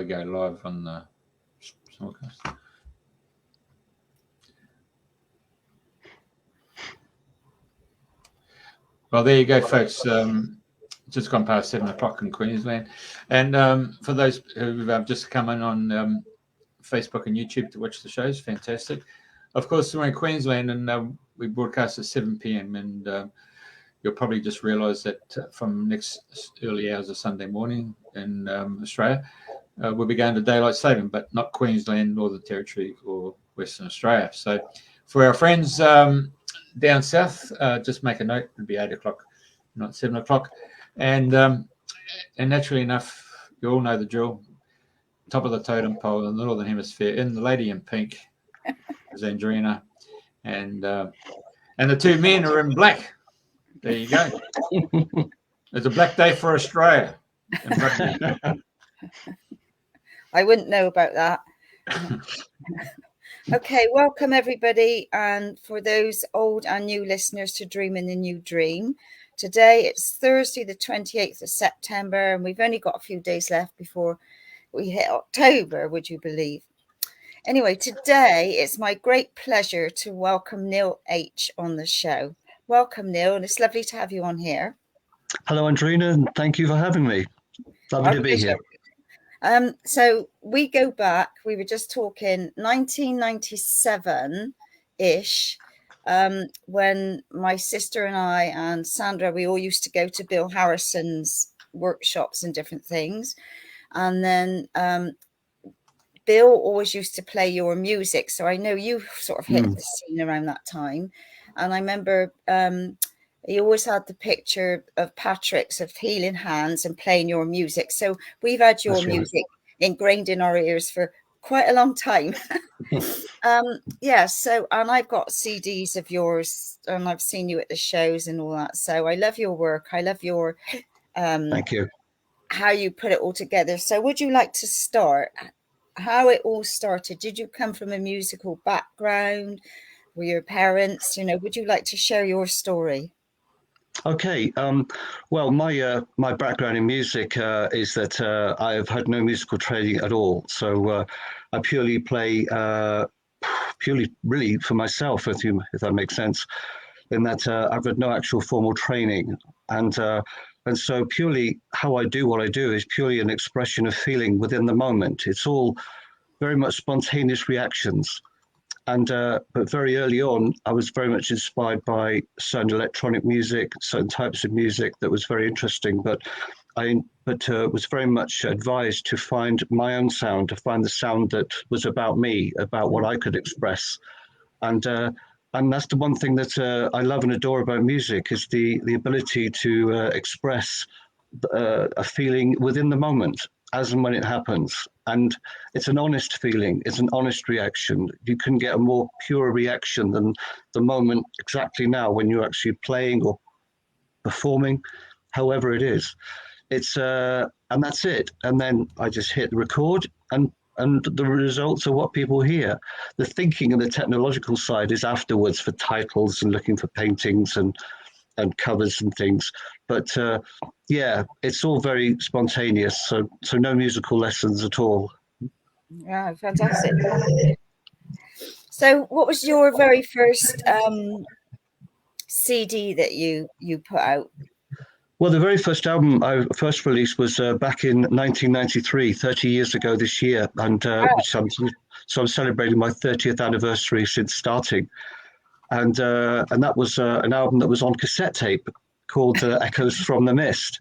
I go live on the simulcast. Well, there you go, folks. Just gone past 7 o'clock in Queensland. And for those who have just come in on Facebook and YouTube to watch the shows, fantastic. Of course, we're in Queensland and we broadcast at 7 p.m. And you'll probably just realise that from next early hours of Sunday morning in Australia, we'll be going to daylight saving, but not Queensland or the Territory or Western Australia. So for our friends down south, just make a note, it'll be 8 o'clock, not 7 o'clock. And naturally enough, you all know the drill. Top of the totem pole in the Northern Hemisphere, in the lady in pink is Andrena. And the two men are in black. There you go. It's a black day for Australia. I wouldn't know about that. Okay, welcome everybody. And for those old and new listeners to Dreaming the New Dream, today it's Thursday, the 28th of September, and we've only got a few days left before we hit October, would you believe? Anyway, today it's my great pleasure to welcome Neil H. on the show. Welcome, Neil, and it's lovely to have you on here. Hello, Andrena, and thank you for having me. Lovely to be here. So we go back, we were just talking 1997-ish, when my sister and I and Sandra, we all used to go to Bill Harrison's workshops and different things. And then Bill always used to play your music. So I know you sort of hit the scene around that time. And I remember he always had the picture of Patrick's of healing hands and playing your music. So we've had your music ingrained in our ears for quite a long time. Yeah. So, and I've got CDs of yours and I've seen you at the shows and all that. So I love your work. I love your, thank you. How you put it all together. So would you like to start how it all started? Did you come from a musical background? Were your parents, would you like to share your story? Okay. Well, my background in music is that I have had no musical training at all. So I purely play really for myself, if that makes sense, in that I've had no actual formal training. And so purely how I do what I do is purely an expression of feeling within the moment. It's all very much spontaneous reactions. And but very early on, I was very much inspired by certain electronic music, certain types of music that was very interesting. But was very much advised to find my own sound, to find the sound that was about me, about what I could express. And that's the one thing that I love and adore about music, is the ability to express a feeling within the moment, as and when it happens. And it's an honest feeling, it's an honest reaction. You couldn't get a more pure reaction than the moment exactly now when you're actually playing or performing, however it is. It's and that's it. And then I just hit record, and the results are what people hear. The thinking and the technological side is afterwards, for titles and looking for paintings and covers and things. But yeah, it's all very spontaneous. So no musical lessons at all. Yeah, fantastic. So what was your very first CD that you put out? Well, the very first album I first released was back in 1993, 30 years ago this year. And I'm celebrating my 30th anniversary since starting. And that was an album that was on cassette tape called Echoes from the Mist.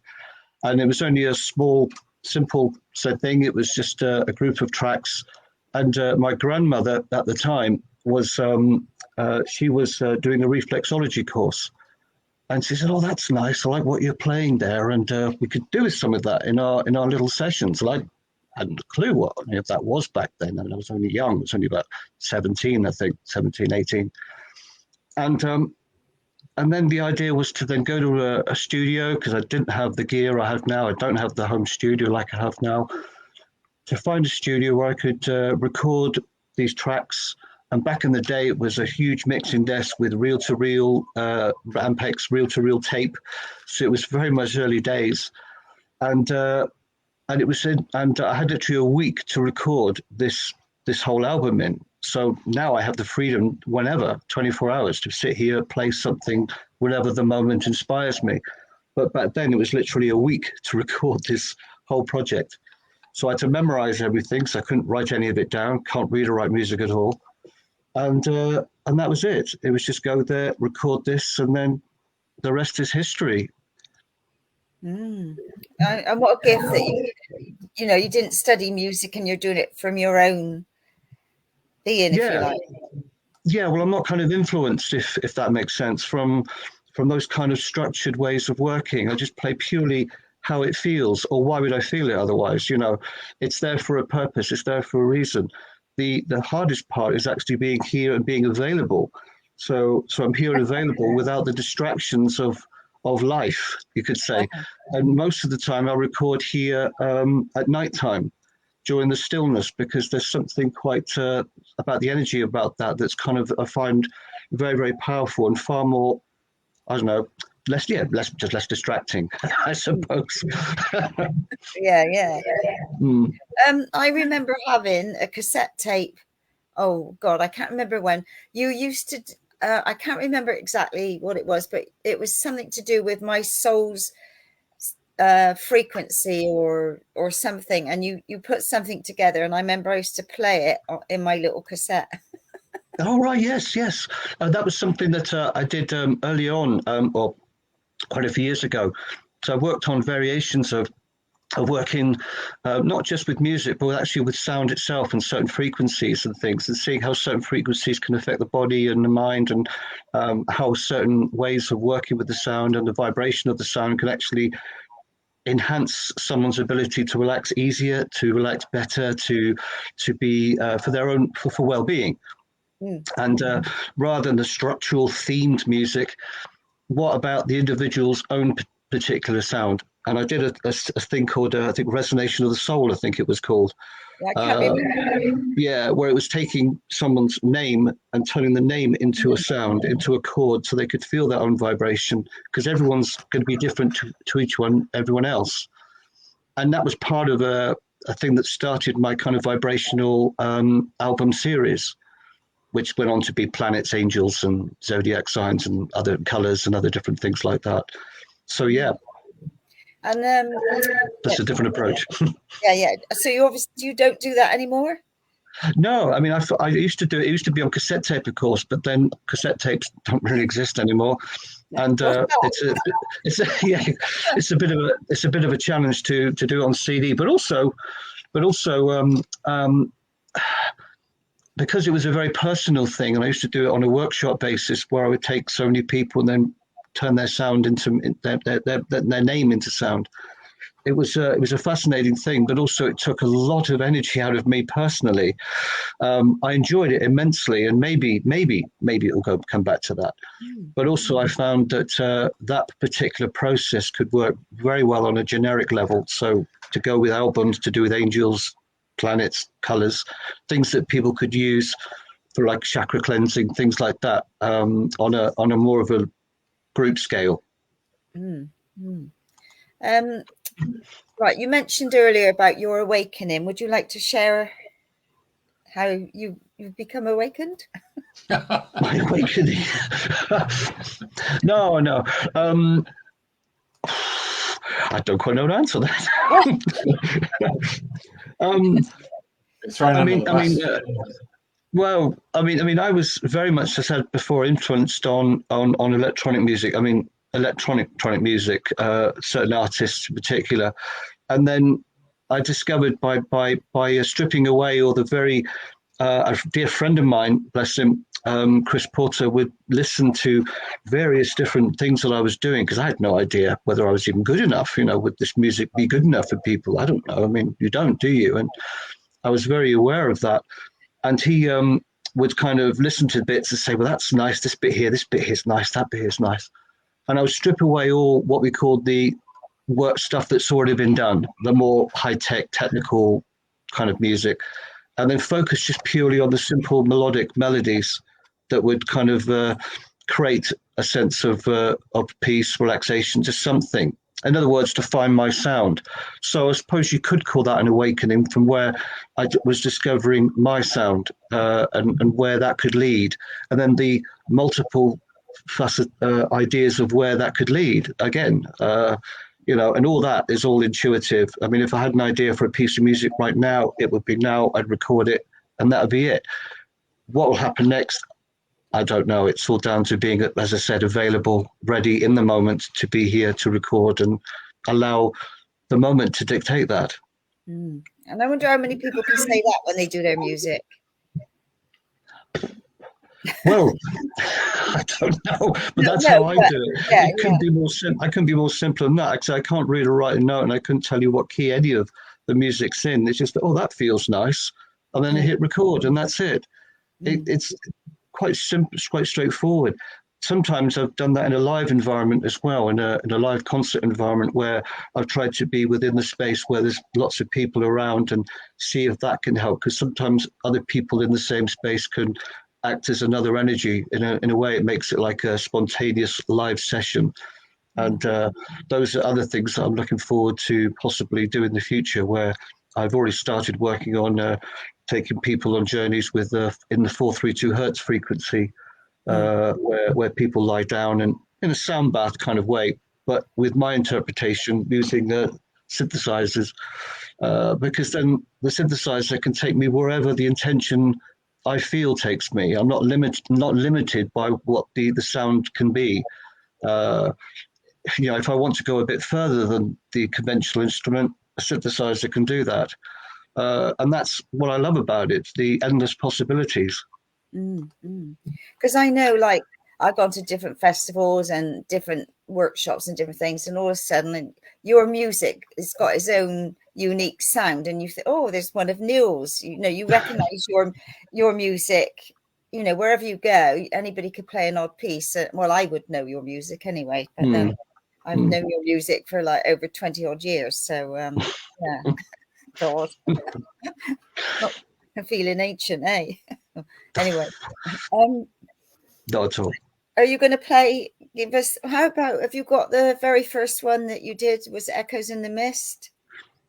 And it was only a small, simple thing. It was just a group of tracks. And my grandmother at the time was, she was doing a reflexology course. And she said, "Oh, that's nice. I like what you're playing there. And we could do with some of that in our little sessions." And I hadn't a clue what any of that was back then. I mean, I was only young. I was only about 17, I think, 17, 18. And then the idea was to then go to a studio, because I didn't have the gear I have now. I don't have the home studio like I have now. To find a studio where I could record these tracks. And back in the day, it was a huge mixing desk with reel-to-reel, Ampex reel-to-reel tape. So it was very much early days. And and it was and I had literally a week to record this whole album in. So now I have the freedom whenever, 24 hours, to sit here, play something, whenever the moment inspires me. But back then it was literally a week to record this whole project. So I had to memorize everything, so I couldn't write any of it down, can't read or write music at all. And that was it. It was just go there, record this, and then the rest is history. And what a gift that you didn't study music and you're doing it from your own being, if you like. Yeah, well, I'm not kind of influenced, if that makes sense, from those kind of structured ways of working. I just play purely how it feels, or why would I feel it otherwise? It's there for a purpose. It's there for a reason. The hardest part is actually being here and being available. So I'm here and available without the distractions of life, you could say. And most of the time I record here at nighttime during the stillness, because there's something quite about the energy about that that's kind of, I find, very, very powerful and far more, I don't know, less distracting, I suppose. Yeah. I remember having a cassette tape. Oh God, I can't remember when. You used to, I can't remember exactly what it was, but it was something to do with my soul's frequency or something. And you put something together, and I remember I used to play it in my little cassette. Oh, right, yes. That was something that I did early on, or quite a few years ago. So I worked on variations of working not just with music, but actually with sound itself and certain frequencies and things, and seeing how certain frequencies can affect the body and the mind, and how certain ways of working with the sound and the vibration of the sound can actually enhance someone's ability to relax easier, to relax better, to be for their own for well-being. And rather than the structural themed music, what about the individual's own particular sound? And I did a thing called, I think, Resonation of the Soul, I think it was called. I can't remember. Where it was taking someone's name and turning the name into a sound, into a chord, so they could feel their own vibration, because everyone's going to be different to everyone else. And that was part of a thing that started my kind of vibrational album series, which went on to be planets, angels, and zodiac signs, and other colors and other different things like that. So yeah. And that's a different approach. Yeah. So you don't do that anymore? No, I mean, I used to do it. It used to be on cassette tape, of course, but then cassette tapes don't really exist anymore. And it's a bit of a challenge to do it on CD, but also because it was a very personal thing, and I used to do it on a workshop basis, where I would take so many people and then turn their sound into their name into sound. It was a fascinating thing, but also it took a lot of energy out of me personally. I enjoyed it immensely, and maybe it'll come back to that. But also I found that that particular process could work very well on a generic level. So to go with albums, to do with angels, planets, colors, things that people could use for like chakra cleansing, things like that, on a more of a group scale. Right, you mentioned earlier about your awakening. Would you like to share how you've become awakened? My awakening? No. I don't quite know how to answer that. I was very much, as I said before, influenced on electronic music. I mean, electronic music, certain artists in particular, and then I discovered by stripping away all the very a dear friend of mine, bless him, Chris Porter, would listen to various different things that I was doing, because I had no idea whether I was even good enough. Would this music be good enough for people? I don't know. I mean, you don't, do you? And I was very aware of that. And he would kind of listen to bits and say, well, that's nice. This bit here is nice. That bit is nice. And I would strip away all what we called the work stuff that's already been done, the more high-tech, technical kind of music, and then focus just purely on the simple melodic melodies that would kind of create a sense of peace, relaxation, just something. In other words, to find my sound. So I suppose you could call that an awakening from where I was discovering my sound and where that could lead. And then the multiple ideas of where that could lead again. And all that is all intuitive. I mean, if I had an idea for a piece of music right now, it would be now, I'd record it, and that would be it. What will happen next? I don't know. It's all down to being, as I said, available, ready in the moment to be here to record and allow the moment to dictate that. And I wonder how many people can say that when they do their music. Well, I don't know, but that's how I do it. It couldn't be more simple. I couldn't be more simple than that. Actually, I can't read or write a note, and I couldn't tell you what key any of the music's in. It's just, oh, that feels nice, and then I hit record, and that's it. It's quite simple, it's quite straightforward. Sometimes I've done that in a live environment as well, in a live concert environment where I've tried to be within the space where there's lots of people around and see if that can help. Because sometimes other people in the same space can act as another energy. In a way, it makes it like a spontaneous live session. And those are other things that I'm looking forward to possibly do in the future, where I've already started working on taking people on journeys with in the 432 hertz frequency, where people lie down and in a sound bath kind of way, but with my interpretation using synthesizers, because then the synthesizer can take me wherever the intention I feel takes me. I'm not limited by what the sound can be. If I want to go a bit further than the conventional instrument, a synthesizer can do that. And that's what I love about it, the endless possibilities. Because I know, like, I've gone to different festivals and different workshops and different things, and all of a sudden your music has got its own unique sound, and you think, oh, there's one of Neil's. You recognize your music, wherever you go. Anybody could play an odd piece. Well, I would know your music anyway, but then I've known your music for like over 20 odd years. So yeah. God. I'm feeling ancient, eh? Anyway, not at all. Are you going to give us, how about, have you got the very first one that you did was Echoes in the Mist?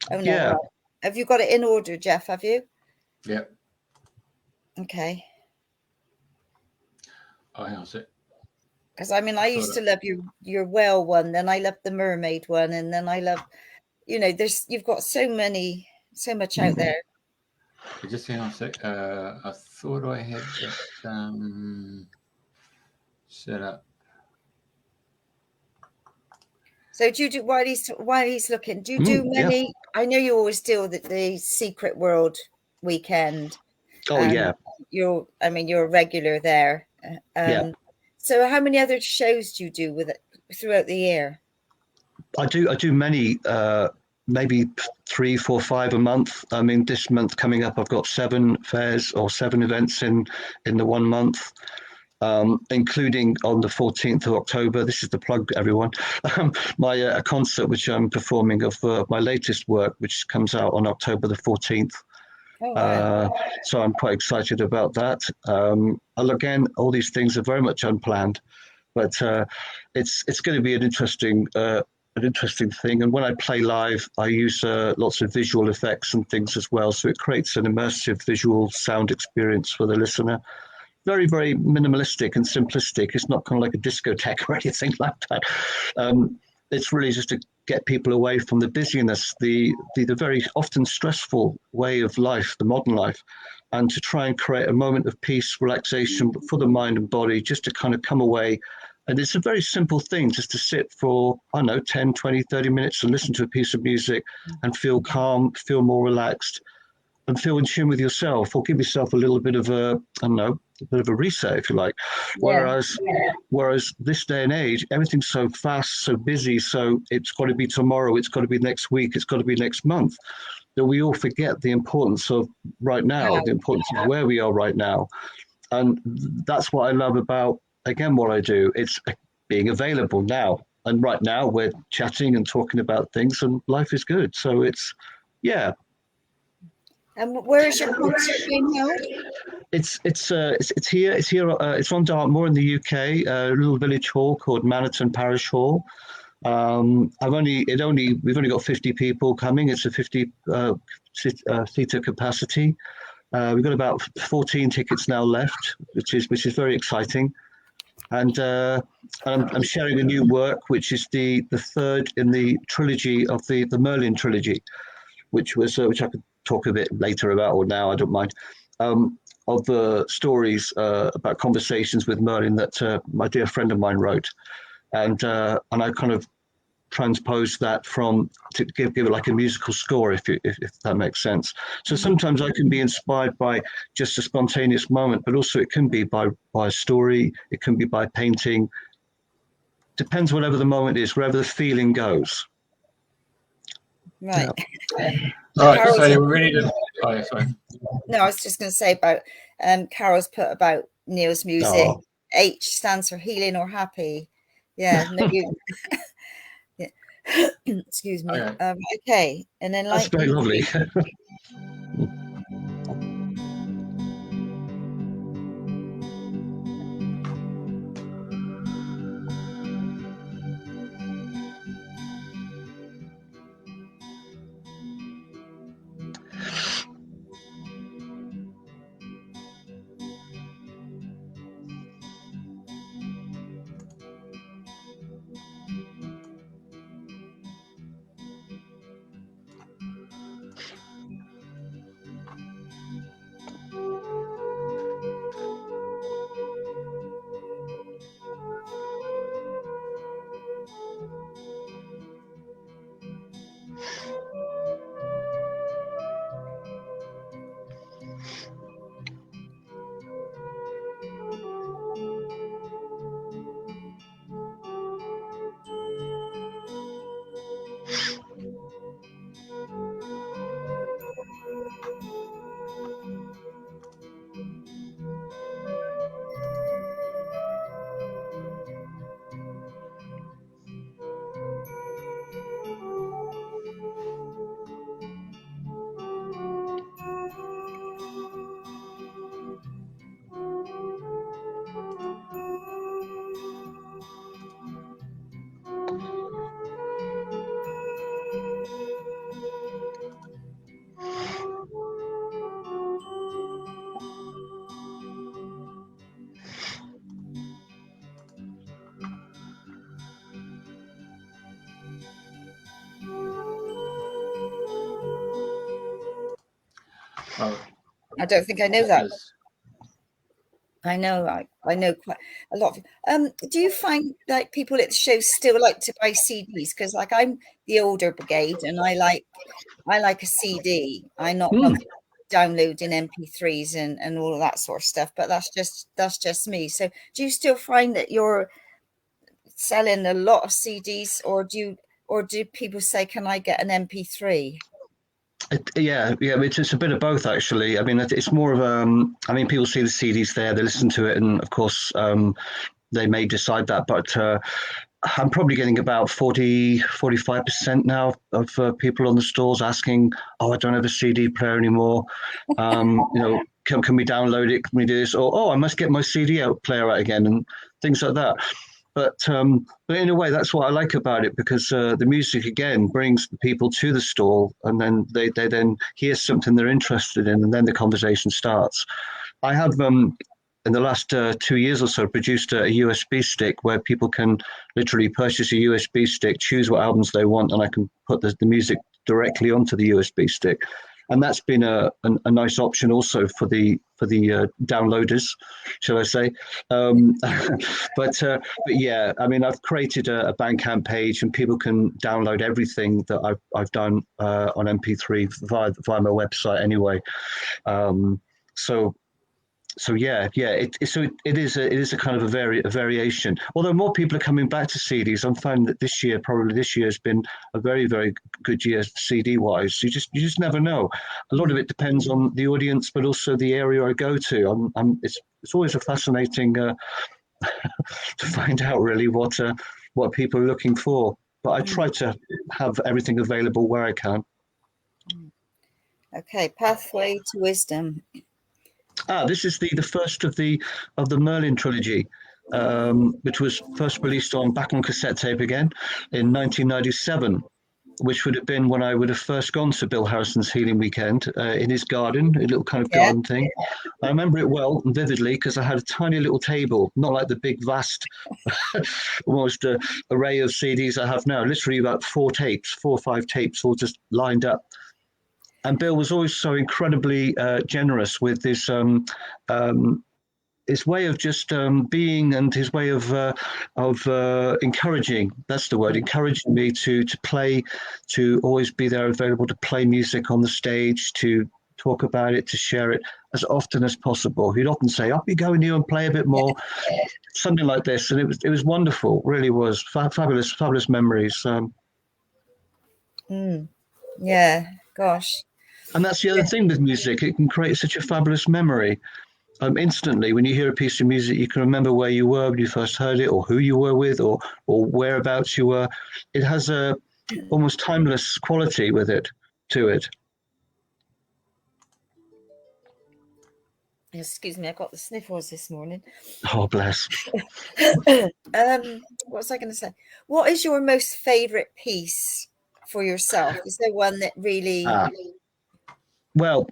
Oh no. Yeah. Right. Have you got it in order, Jeff? Have you? Yeah. Okay. Oh, how's it? Because I used to love your whale one, then I loved the mermaid one, and then I love, you've got so much out there. Just hang on a sec. I thought I had that set up. So do you do, while he's looking, do you do many? Yeah. I know you always do the Secret World weekend. Oh yeah. You're a regular there. Yeah. So how many other shows do you do with it throughout the year? I do many, maybe 3, 4, 5 a month. I mean, this month coming up, I've got 7 fairs or 7 events in the 1 month, including on the 14th of October. This is the plug, everyone. A concert which I'm performing of my latest work, which comes out on October the 14th. Oh, wow. So I'm quite excited about that. Again, all these things are very much unplanned, but it's going to be an interesting thing. And when I play live, I use lots of visual effects and things as well. So it creates an immersive visual sound experience for the listener. Very, very minimalistic and simplistic. It's not kind of like a discotheque or anything like that. It's really just to get people away from the busyness, the very often stressful way of life, the modern life, and to try and create a moment of peace, relaxation for the mind and body, just to kind of come away. And it's a very simple thing, just to sit for, 10, 20, 30 minutes and listen to a piece of music and feel calm, feel more relaxed, and feel in tune with yourself, or give yourself a little bit of a bit of a reset, if you like. Yeah. Whereas this day and age, everything's so fast, so busy, so it's got to be tomorrow, it's got to be next week, it's got to be next month, that we all forget the importance of right now, the importance of where we are right now. And that's what I love about, again, what I do. It's being available now. And right now we're chatting and talking about things, and life is good. So it's, yeah. And where is your concert being held? It's here. It's on Dartmoor in the UK, a little village hall called Maniton Parish Hall. We've only got 50 people coming. It's a 50 seater capacity. We've got about 14 tickets now left, which is very exciting. And I'm sharing a new work, which is the third in the trilogy of the Merlin Trilogy, which I could talk a bit later about, or now, I don't mind. Of the stories about conversations with Merlin that my dear friend of mine wrote, and I kind of transpose that to give it like a musical score, if that makes sense. So sometimes I can be inspired by just a spontaneous moment, but also it can be by a story, it can be by painting. Depends whatever the moment is, wherever the feeling goes. Right. Yeah. All right, Carol's, so you're ready to... Oh, yeah, sorry. No, I was just going to say about Carol's put about Neil's music. Oh. H stands for healing or happy. Yeah. No, yeah. Excuse me. Okay. Okay. And then That's very lovely. Oh, I don't think I know that. is- I know quite a lot of. Do you find like people at the show still like to buy CDs? Because like I'm the older brigade, and I like a CD. I'm not one for downloading MP3s and all of that sort of stuff. But that's just me. So do you still find that you're selling a lot of CDs, or do people say, "Can I get an MP3?" Yeah, it's a bit of both actually. I mean, it's more of I mean, people see the CDs there, they listen to it, and of course, they may decide that. But I'm probably getting about 45% now of people on the stores asking, "Oh, I don't have a CD player anymore. Can we download it? Can we do this? Or I must get my CD player out again," and things like that. But in a way, that's what I like about it, because the music again brings the people to the stall, and then they then hear something they're interested in, and then the conversation starts. I have in the last 2 years or so produced a USB stick where people can literally purchase a USB stick, choose what albums they want, and I can put the music directly onto the USB stick. And that's been a nice option also for the downloaders, shall I say? But yeah, I mean, I've created a Bandcamp page, and people can download everything that I've done on MP3 via my website anyway. So yeah, it is a kind of a variation. Although more people are coming back to CDs, I'm finding that this year has been a very, very good year CD wise. You just never know. A lot of it depends on the audience, but also the area I go to. It's always a fascinating to find out really what people are looking for. But I try to have everything available where I can. Okay, Pathway to Wisdom. This is the first of the Merlin trilogy. which was first released back on cassette tape again in 1997, which would have been when I would have first gone to Bill Harrison's Healing Weekend in his garden, a little kind of garden thing. I remember it well and vividly because I had a tiny little table, not like the big, vast, almost array of CDs I have now, literally about 4 or 5 tapes all just lined up. And Bill was always so incredibly generous with his way of just being, and his way of encouraging. That's the word, encouraging me to play, to always be there available to play music on the stage, to talk about it, to share it as often as possible. He'd often say, "Up you go, and you and play a bit more," something like this, and it was wonderful. Really was fabulous memories. Yeah, gosh. And that's the other thing with music; it can create such a fabulous memory. Instantly, when you hear a piece of music, you can remember where you were when you first heard it, or who you were with, or whereabouts you were. It has a almost timeless quality with it to it. Excuse me, I got the sniffles this morning. Oh, bless. What was I going to say? What is your most favorite piece for yourself? Is there one that really? Well,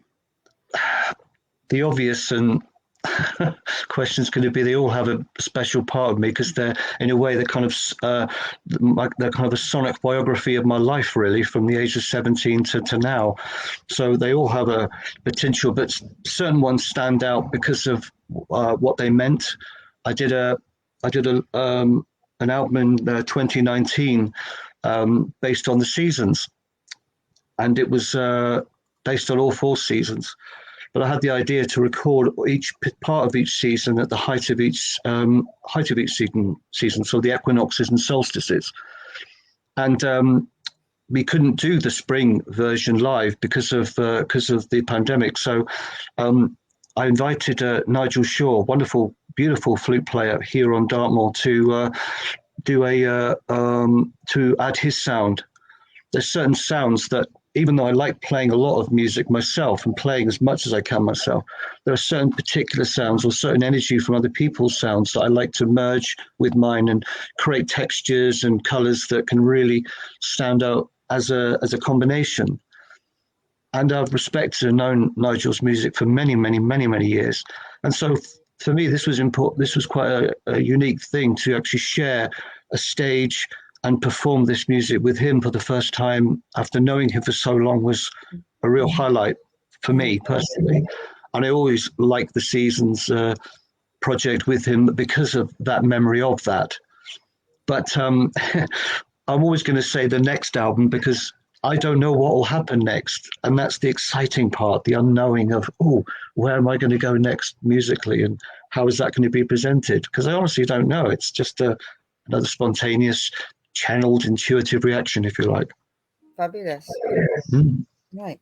the obvious and question's going to be, they all have a special part of me because they're, in a way, they're kind of a sonic biography of my life, really, from the age of 17 to now. So they all have a potential, but certain ones stand out because of what they meant. I did an album in 2019 based on the seasons, and it was based on all 4 seasons. But I had the idea to record each part of each season at the height of each season, so the equinoxes and solstices. And we couldn't do the spring version live because of the pandemic. So I invited Nigel Shaw, wonderful, beautiful flute player here on Dartmoor, to add his sound. There's certain sounds that, even though I like playing a lot of music myself and playing as much as I can myself, there are certain particular sounds or certain energy from other people's sounds that I like to merge with mine and create textures and colors that can really stand out as a combination. And I've respected and known Nigel's music for many, many, many, many years. And so for me, this was important. This was quite a unique thing to actually share a stage and perform this music with him for the first time after knowing him for so long was a real highlight for me personally. And I always liked the Seasons project with him because of that memory of that. But I'm always going to say the next album, because I don't know what will happen next. And that's the exciting part, the unknowing of, where am I going to go next musically, and how is that going to be presented? Because I honestly don't know. It's just another spontaneous, channeled, intuitive reaction, if you like. Fabulous. Right.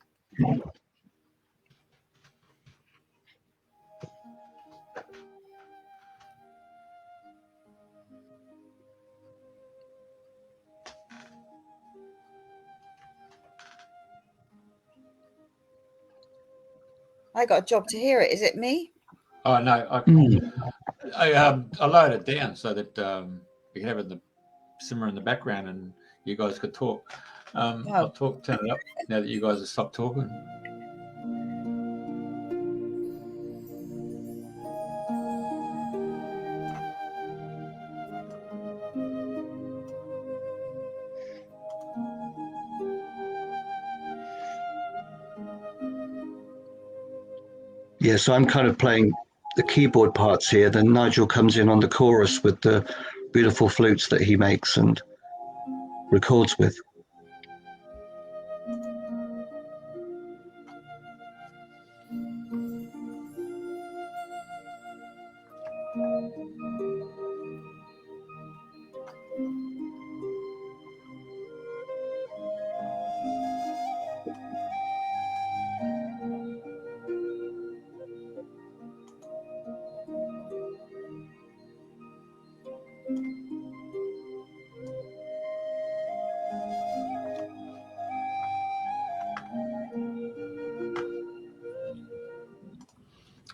I got a job to hear it. Is it me? Oh no, I lowered it down so that we can have it simmer in the background and you guys could talk. I'll turn it up now that you guys have stopped talking. Yeah, so I'm kind of playing the keyboard parts here. Then Nigel comes in on the chorus with the beautiful flutes that he makes and records with.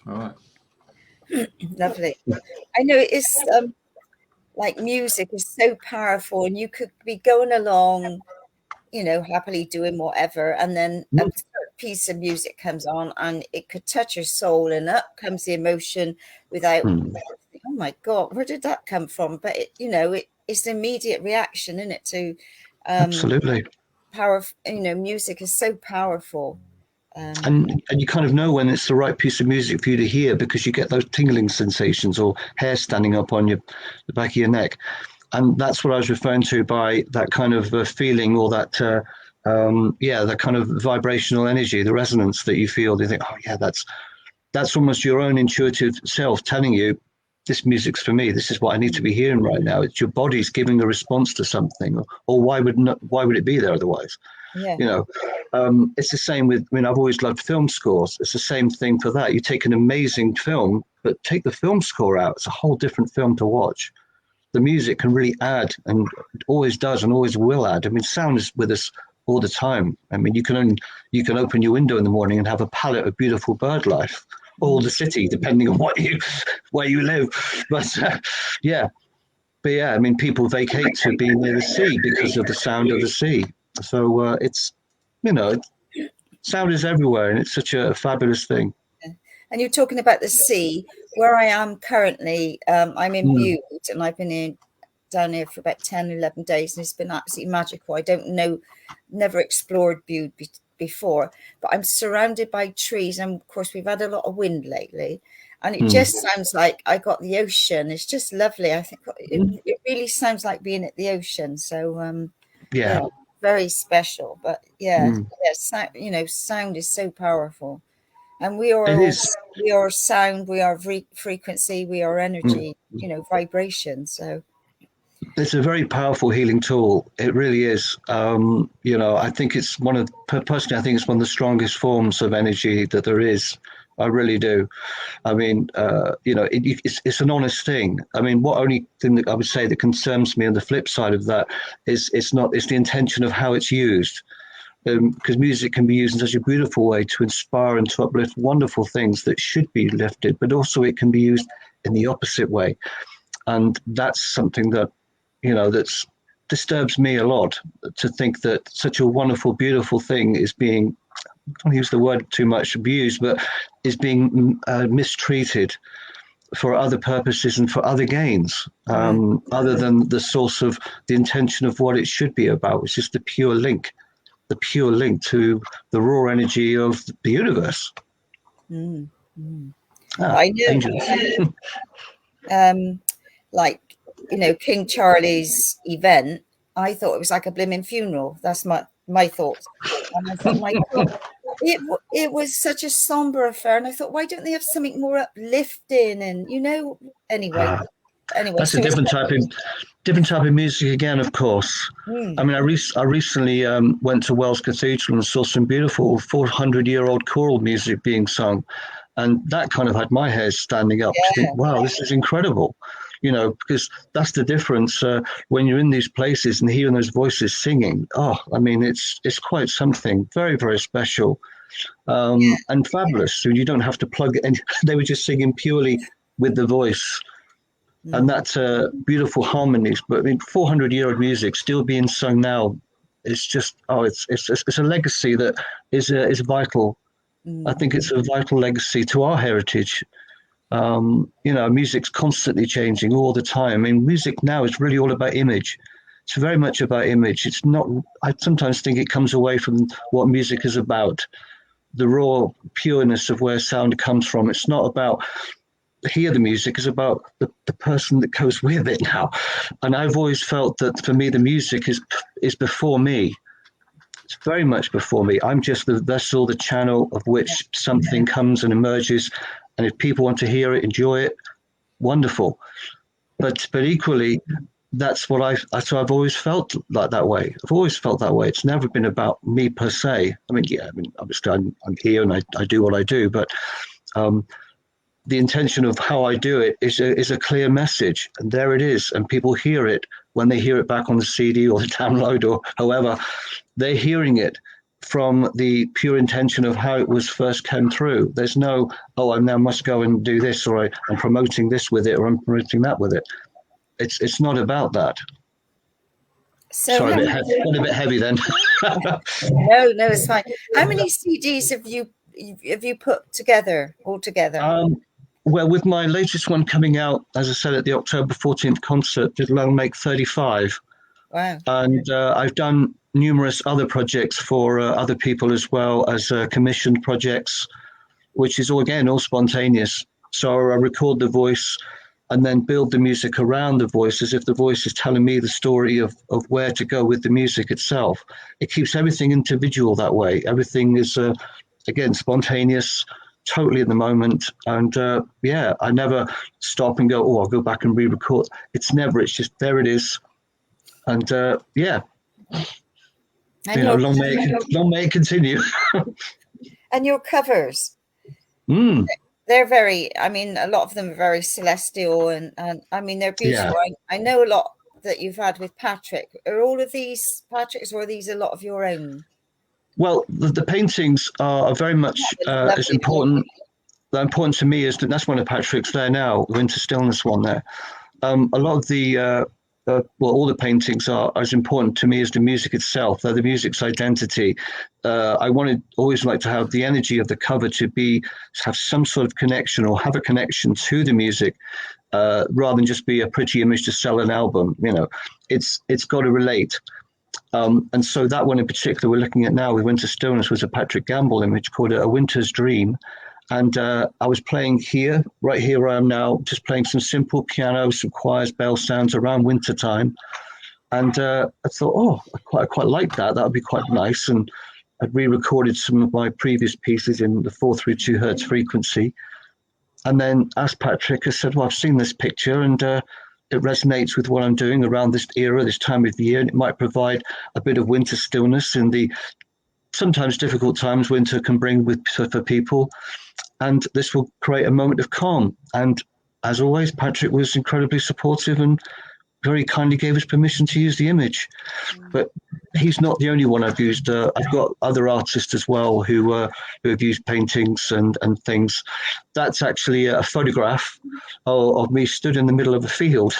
All right. Lovely. I know it's like music is so powerful, and you could be going along, you know, happily doing whatever, and then a piece of music comes on and it could touch your soul, and up comes the emotion without, oh my God, where did that come from? But it, you know, it's an immediate reaction, isn't it, to Absolutely. power, you know, music is so powerful. And you kind of know when it's the right piece of music for you to hear, because you get those tingling sensations or hair standing up on the back of your neck. And that's what I was referring to by that kind of feeling, or that that kind of vibrational energy, the resonance that you feel. You think, oh yeah, that's almost your own intuitive self telling you, this music's for me. This is what I need to be hearing right now. It's your body's giving a response to something, or why would it be there otherwise? Yeah. You know, it's the same with, I mean, I've always loved film scores. It's the same thing for that. You take an amazing film, but take the film score out, it's a whole different film to watch. The music can really add, and always does and always will add. I mean, sound is with us all the time. I mean, you can open your window in the morning and have a palette of beautiful bird life, or the city, depending on where you live. But I mean, people vacate to be near the sea because of the sound of the sea. So it's, you know, sound is everywhere, and it's such a fabulous thing. And you're talking about the sea. Where I am currently, I'm in Bude, and I've been down here for about 10, 11 days, and it's been absolutely magical. I don't know, never explored Bude before, but I'm surrounded by trees, and of course we've had a lot of wind lately, and it just sounds like I got the ocean. It's just lovely. I think it really sounds like being at the ocean. So very special. But sound, you know, sound is so powerful, and we are sound, we are frequency, we are energy, you know, vibration. So it's a very powerful healing tool. It really is. You know, I think it's personally, I think it's one of the strongest forms of energy that there is. I really do. I mean, you know, it's an honest thing. I mean, what only thing that I would say that concerns me on the flip side of that is it's the intention of how it's used. Because music can be used in such a beautiful way to inspire and to uplift wonderful things that should be lifted, but also it can be used in the opposite way. And that's something that, you know, that's disturbs me a lot, to think that such a wonderful, beautiful thing is being, I don't want to use the word too much, abused, but is being mistreated for other purposes and for other gains, other than the source of the intention of what it should be about, which is the pure link to the raw energy of the universe. I know. Like, you know, King Charlie's event, I thought it was like a blimmin' funeral. That's my thoughts. And I thought, my God, it was such a somber affair. And I thought, why don't they have something more uplifting? And, you know, anyway. That's so a different type of music again, of course. I mean, I recently went to Wells Cathedral and saw some beautiful 400-year-old choral music being sung. And that kind of had my hairs standing up. To think, wow, this is incredible. You know, because that's the difference when you're in these places and hearing those voices singing. Oh, I mean, it's quite something very, very special and fabulous. So you don't have to plug it in. They were just singing purely with the voice. And that's beautiful harmonies. But I mean, 400-year-old music still being sung now, it's just, it's a legacy that is vital. I think it's a vital legacy to our heritage. You know, music's constantly changing all the time. I mean, music now is really all about image. It's very much about image. It's not, I sometimes think it comes away from what music is about, the raw pureness of where sound comes from. It's not about hear the music, is about the person that goes with it now. And I've always felt that for me, the music is before me. It's very much before me. I'm just the vessel, the channel of which something comes and emerges. And if people want to hear it, enjoy it, wonderful. But equally, that's what I've always felt like that way. I've always felt that way. It's never been about me per se. I mean, obviously I'm here and I do what I do, but the intention of how I do it is a clear message, and there it is. And people hear it when they hear it back on the CD or the download or however. They're hearing it from the pure intention of how it was first came through. There's no, oh, I now must go and do this, or I'm promoting this with it, or I'm promoting that with it. It's not about that. So Sorry, went a bit heavy then. No, it's fine. How many CDs have you put together altogether? Well, with my latest one coming out, as I said, at the October 14th concert, it'll make 35. Wow. And I've done numerous other projects for other people as well as commissioned projects, which is all spontaneous. So I record the voice and then build the music around the voice as if the voice is telling me the story of where to go with the music itself. It keeps everything individual that way. Everything is, again, spontaneous, totally in the moment. And I never stop and go, oh, I'll go back and re-record. It's just, there it is. And long may it continue. And your covers, they're very, I mean, a lot of them are very celestial, and I mean, they're beautiful. Yeah. I know a lot that you've had with Patrick. Are all of these Patrick's, or are these a lot of your own? Well, the paintings are very much as important. Important to me is that that's one of Patrick's there now, Winter Stillness one there. A lot of the all the paintings are as important to me as the music itself. They're the music's identity. I always like to have the energy of the cover to have some sort of connection, or have a connection to the music, rather than just be a pretty image to sell an album. You know, it's got to relate. And so that one in particular we're looking at now with Winter Stillness was a Patrick Gamble image called A Winter's Dream. And I was playing right here where I am now, just playing some simple piano, some choirs, bell sounds around winter time. And I thought, I quite like that. That would be quite nice. And I'd re-recorded some of my previous pieces in the 432 hertz frequency. And then asked Patrick, I said, well, I've seen this picture and it resonates with what I'm doing around this era, this time of the year. And it might provide a bit of winter stillness in the sometimes difficult times winter can bring for people. And this will create a moment of calm. And as always, Patrick was incredibly supportive and very kindly gave us permission to use the image. But he's not the only one I've used. I've got other artists as well who have used paintings and things. That's actually a photograph of me stood in the middle of a field.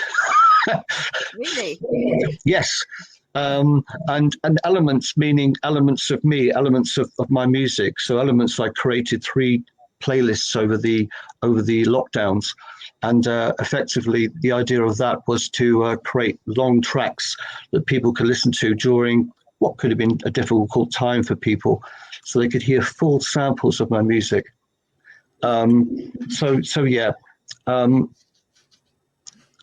Really? Yes. And elements, meaning elements of me, elements of my music. So elements, I created 3 playlists over the lockdowns, and effectively the idea of that was to create long tracks that people could listen to during what could have been a difficult time for people, so they could hear full samples of my music.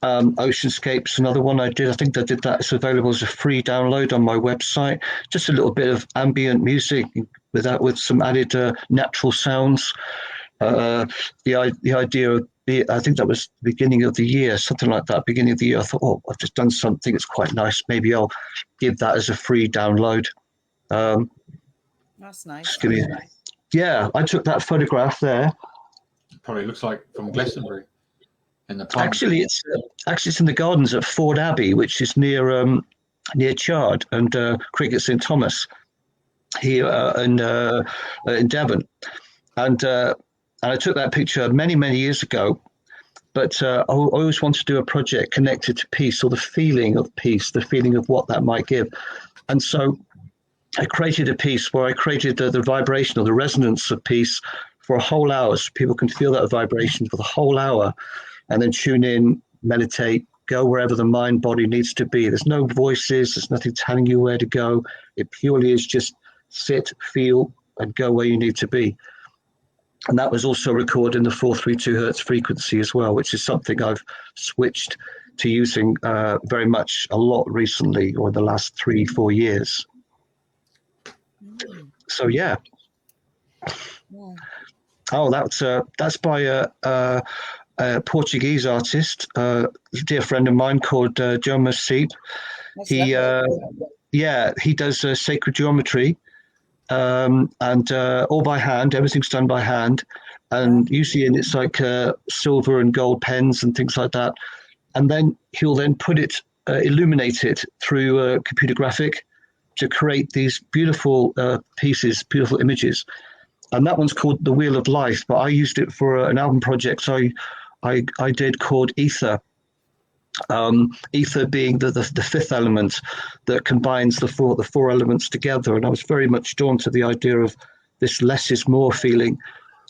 Oceanscapes, another one I did. I think I did that. It's available as a free download on my website. Just a little bit of ambient music with some added natural sounds. The idea of I think that was the beginning of the year, something like that. Beginning of the year, I thought, I've just done something that's quite nice. Maybe I'll give that as a free download. That's nice. Yeah, I took that photograph there. Probably looks like from Glastonbury. Actually, it's in the gardens at Ford Abbey, which is near Chard and Cricket St Thomas here in Devon. And I took that picture many years ago. But I always wanted to do a project connected to peace, or the feeling of peace, the feeling of what that might give. And so I created a piece where I created the vibration or the resonance of peace for a whole hour, so people can feel that vibration for the whole hour. And then tune in, meditate, go wherever the mind, body needs to be. There's no voices. There's nothing telling you where to go. It purely is just sit, feel, and go where you need to be. And that was also recorded in the 432 hertz frequency as well, which is something I've switched to using very much a lot recently, or the last 3-4 years. So, yeah. Oh, that's by a Portuguese artist, a dear friend of mine called Joe Masip. He does sacred geometry, and all by hand. Everything's done by hand, and usually it's like silver and gold pens and things like that. And then he'll put it, illuminate it through computer graphic, to create these beautiful pieces, beautiful images. And that one's called The Wheel of Life, but I used it for an album project I did called Ether. Ether being the fifth element that combines the four elements together. And I was very much drawn to the idea of this less is more feeling.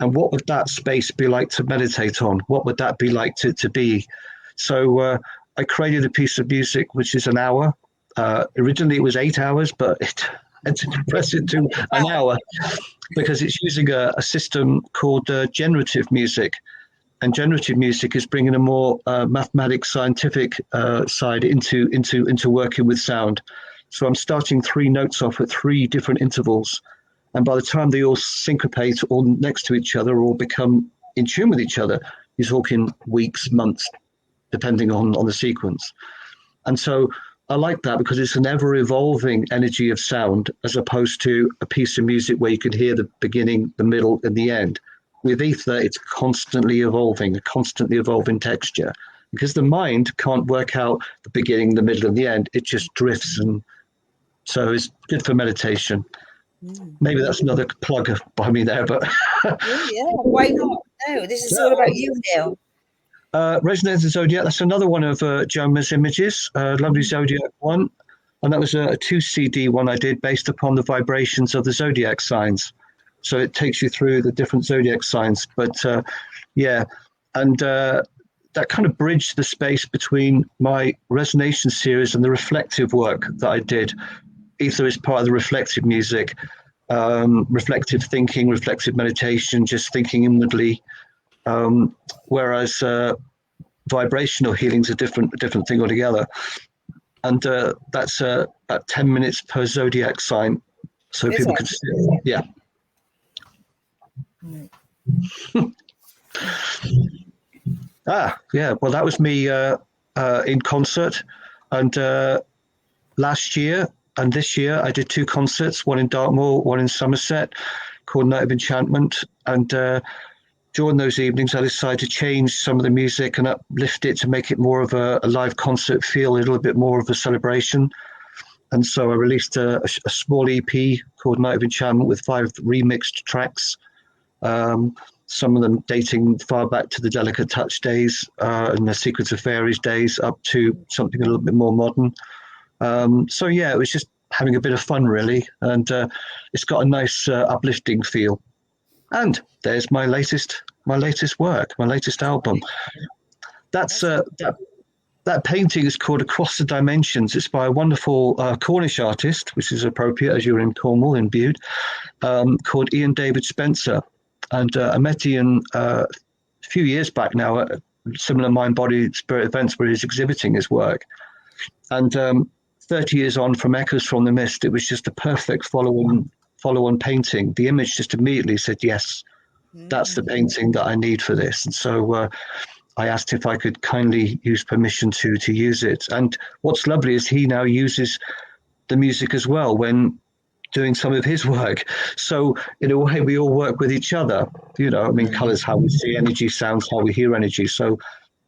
And what would that space be like to meditate on? What would that be like to be? So I created a piece of music, which is an hour. Originally it was 8 hours, but it had to compress it to an hour because it's using a system called generative music. And generative music is bringing a more mathematics, scientific side into working with sound. So I'm starting 3 notes off at 3 different intervals. And by the time they all syncopate all next to each other or become in tune with each other, you're talking weeks, months, depending on the sequence. And so I like that because it's an ever-evolving energy of sound as opposed to a piece of music where you can hear the beginning, the middle, and the end. With ether, it's constantly evolving, a constantly evolving texture. Because the mind can't work out the beginning, the middle, and the end. It just drifts. And so it's good for meditation. Maybe that's another plug by me there, but yeah, why not? No, this is all about you, Neil. Resonance of Zodiac, that's another one of Joma's images, lovely Zodiac one. And that was a 2 CD one I did based upon the vibrations of the Zodiac signs. So it takes you through the different Zodiac signs. But yeah, and that kind of bridged the space between my Resonation series and the reflective work that I did. Ether is part of the reflective music, reflective thinking, reflective meditation, just thinking inwardly. Whereas vibrational healing is a different thing altogether. And that's about 10 minutes per Zodiac sign. So people can see it. Yeah. Yeah. Well, that was me in concert. And last year and this year, I did 2 concerts, one in Dartmoor, one in Somerset, called Night of Enchantment. And during those evenings, I decided to change some of the music and uplift it to make it more of a live concert feel, a little bit more of a celebration. And so I released a small EP called Night of Enchantment with 5 remixed tracks, some of them dating far back to the Delicate Touch days and the Secrets of Fairies days up to something a little bit more modern. So yeah, it was just having a bit of fun really, and it's got a nice uplifting feel. And there's my latest work, my latest album. That's that painting is called Across the Dimensions. It's by a wonderful Cornish artist, which is appropriate as you're in Cornwall in Bude, called Ian David Spencer. And I met Ian a few years back now at similar Mind, Body, Spirit events where he's exhibiting his work. And 30 years on from Echoes from the Mist, it was just a perfect follow-on painting. The image just immediately said, yes, that's the painting that I need for this. And so I asked if I could kindly use permission to use it. And what's lovely is he now uses the music as well when doing some of his work. So in a way, we all work with each other. You know, I mean, colors, how we see energy, sounds, how we hear energy. So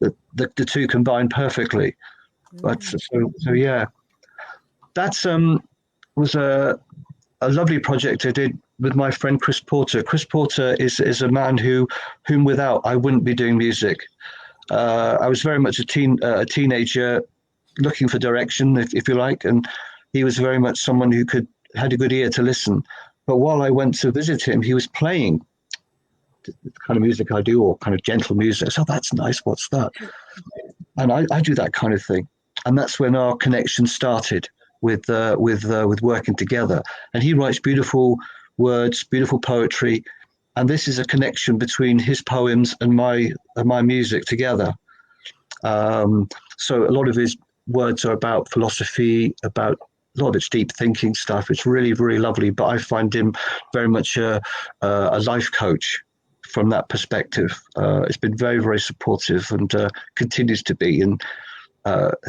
the two combine perfectly. But so yeah, that's was a lovely project I did with my friend Chris Porter. Chris Porter is a man whom without I wouldn't be doing music. I was very much a teenager looking for direction, if you like, and he was very much someone who had a good ear to listen. But while I went to visit him, he was playing the kind of music I do, or kind of gentle music. So that's nice. What's that? And I do that kind of thing, and that's when our connection started with working together. And he writes beautiful words, beautiful poetry, and this is a connection between his poems and my music together. So a lot of his words are about philosophy, about a lot of it's deep thinking stuff. It's really, really lovely. But I find him very much a life coach from that perspective. It's been very, very supportive and continues to be. And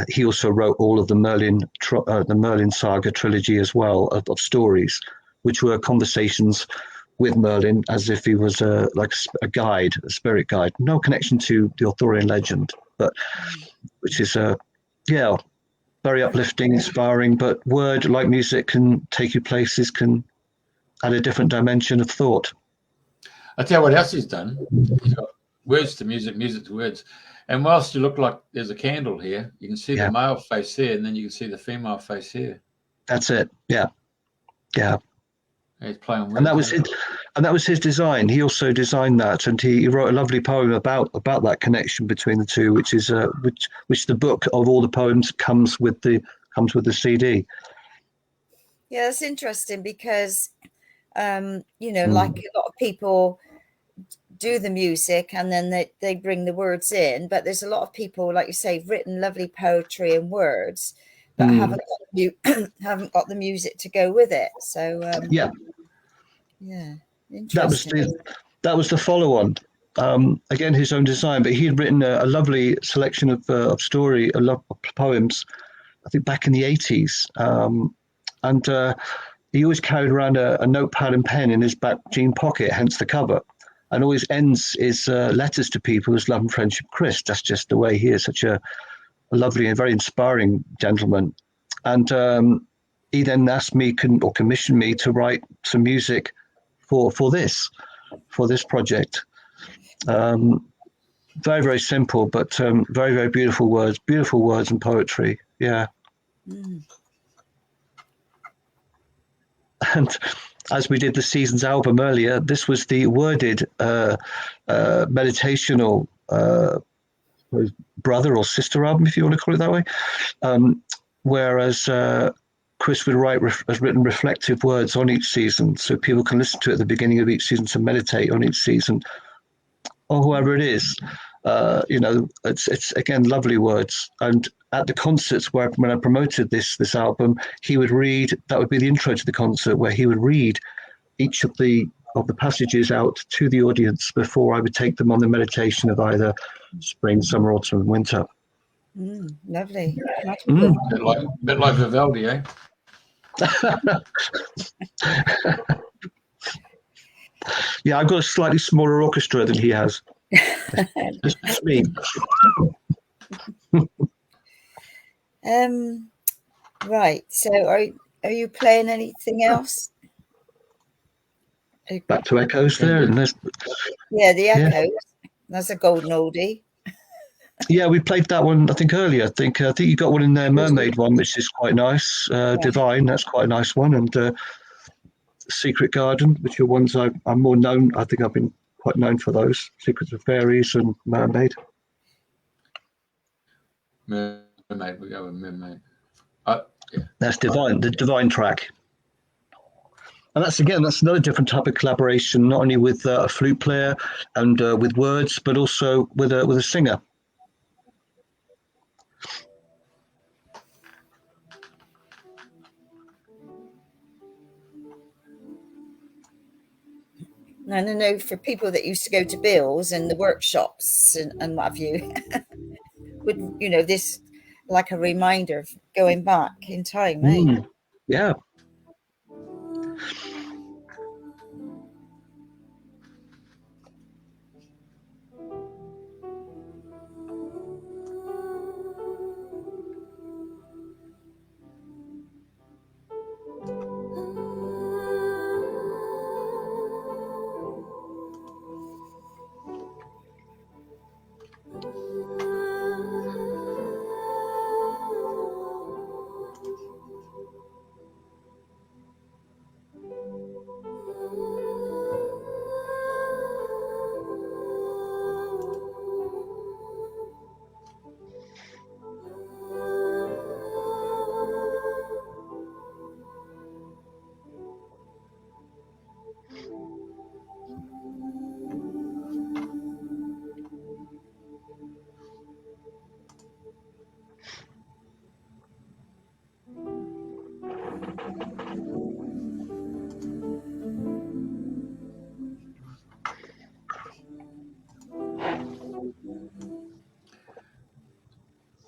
he also wrote all of the Merlin Saga trilogy as well of stories, which were conversations with Merlin as if he was like a guide, a spirit guide. No connection to the Arthurian legend, but which is very uplifting, inspiring. But word, like music, can take you places, can add a different dimension of thought. I tell you what else he's done. He's got words to music, music to words. And whilst you look like there's a candle here, you can see the male face here, and then you can see the female face here. That's it. Yeah. He's playing words. And that was his design. He also designed that, and he wrote a lovely poem about that connection between the two, which is which the book of all the poems comes with the CD. Yeah, that's interesting because like a lot of people do the music and then they bring the words in, but there's a lot of people, like you say, written lovely poetry and words, but haven't got the music to go with it. So interesting. That was the follow-on. Again, his own design, but he had written a lovely selection of poems, I think back in the 80s, and he always carried around a notepad and pen in his back jean pocket, hence the cover. And always ends his letters to people as love and friendship, Chris. That's just the way he is, such a lovely and very inspiring gentleman. And he then asked me or commissioned me to write some music for this project. Very, very simple, but very, very beautiful words and poetry. Yeah. And as we did the Seasons album earlier, this was the worded meditational brother or sister album, if you want to call it that way. Whereas Chris has written reflective words on each season, so people can listen to it at the beginning of each season to meditate on each season, or whoever it is. It's again lovely words. And at the concerts when I promoted this album, he would read. That would be the intro to the concert, where he would read each of the passages out to the audience before I would take them on the meditation of either spring, summer, autumn, and winter. Lovely. Bit like Vivaldi, eh? Yeah, I've got a slightly smaller orchestra than he has. Just me. Right. So are you playing anything else? Back to Echoes there. And the Echoes. That's a golden oldie. Yeah, we played that one, I think, earlier. I think you got one in there, Mermaid one, which is quite nice. Divine, that's quite a nice one. And Secret Garden, which are ones I'm more known. I think I've been quite known for those. Secrets of Fairies and Mermaid. Mermaid, we go with Mermaid. That's Divine, the Divine track. And that's another different type of collaboration, not only with a flute player and with words, but also with a singer. I don't know, for people that used to go to Bill's and the workshops and what have you, would this like a reminder of going back in time, eh? Yeah.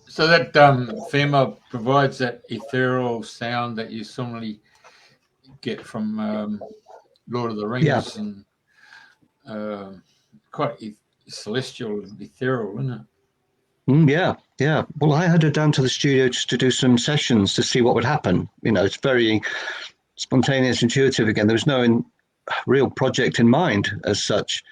So that female provides that ethereal sound that you normally get from Lord of the Rings, and quite celestial and ethereal, isn't it? Yeah. Well, I had her down to the studio just to do some sessions to see what would happen. It's very spontaneous, intuitive again. There was no real project in mind as such.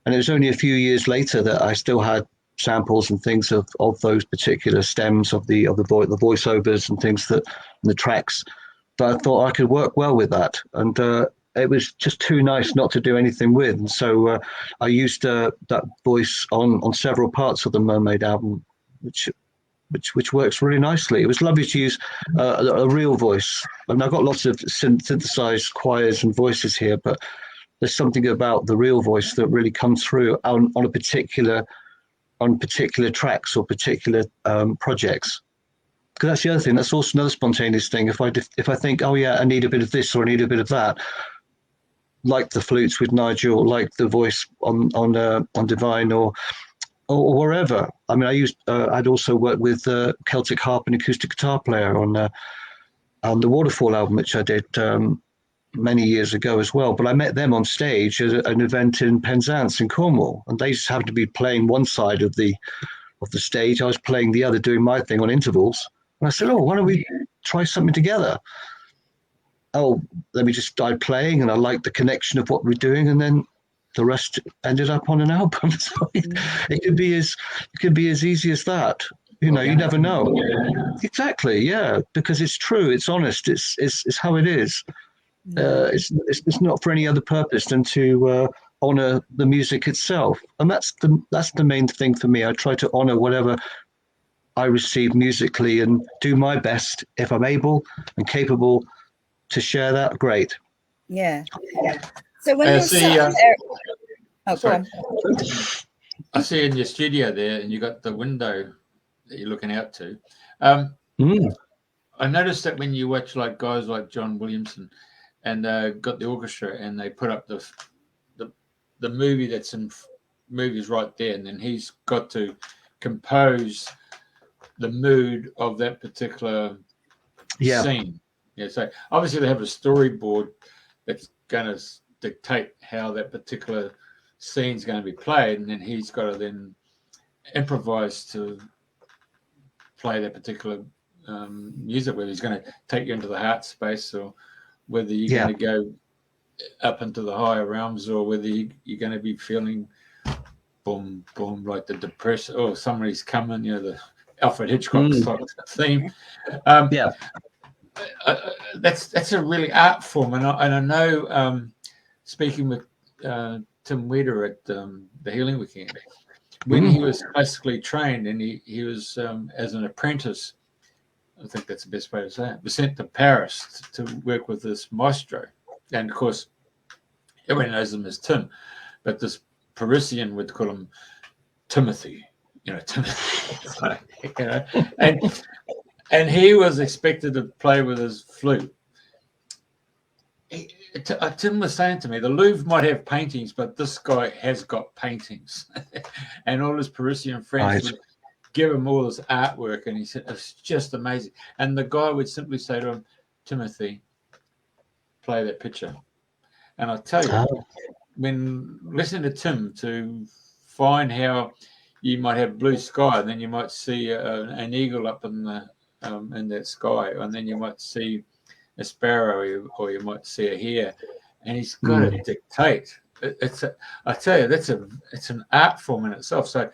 And it was only a few years later that I still had samples and things of those particular stems of the voiceovers and things and the tracks. But I thought I could work well with that. And it was just too nice not to do anything with. And so I used that voice on several parts of the Mermaid album, which works really nicely. It was lovely to use a real voice. I mean, I've got lots of synthesized choirs and voices here, but there's something about the real voice that really comes through on particular tracks or particular projects. Because that's the other thing. That's also another spontaneous thing. If I think, oh yeah, I need a bit of this or I need a bit of that, like the flutes with Nigel, like the voice on Divine or wherever. I mean, I'd also worked with Celtic harp and acoustic guitar player on the Waterfall album, which I did many years ago as well. But I met them on stage at an event in Penzance in Cornwall, and they just happened to be playing one side of the stage. I was playing the other, doing my thing on intervals. And I said, oh, why don't we try something together? Oh, let me just start playing, and I liked the connection of what we're doing, and then the rest ended up on an album. So it could be as easy as that. You never know. Exactly, yeah, because it's true, it's honest, it's how it is. It's not for any other purpose than to honor the music itself, and that's the main thing for me. I try to honor whatever I receive musically and do my best if I'm able and capable to share that. Great. Yeah. So when go on. I see in your studio there, and you got the window that you're looking out to. I noticed that when you watch like guys like John Williamson and got the orchestra, and they put up the movie that's in movies right there, and then he's got to compose the mood of that particular scene. Yeah, so obviously they have a storyboard that's going to dictate how that particular scene's going to be played, and then he's got to then improvise to play that particular music, whether he's going to take you into the heart space or whether you're going to go up into the higher realms, or whether you're going to be feeling boom, boom, like the depression, or somebody's coming, the Alfred Hitchcock type theme. That's a really art form, and I know, speaking with Tim Weeder at the Healing Weekend, when he was classically trained, and he was as an apprentice, I think that's the best way to say it, was sent to Paris to work with this maestro, and of course everybody knows him as Tim, but this Parisian would call him Timothy. Timothy. And he was expected to play with his flute. Tim was saying to me, the Louvre might have paintings, but this guy has got paintings. And all his Parisian friends would give him all this artwork, and he said, it's just amazing. And the guy would simply say to him, Timothy, play that picture. And I tell you, when listening to Tim, to find how you might have blue sky, and then you might see an eagle up in that sky, and then you might see a sparrow, or you might see a hare, and he's got to dictate. I tell you, it's an art form in itself. So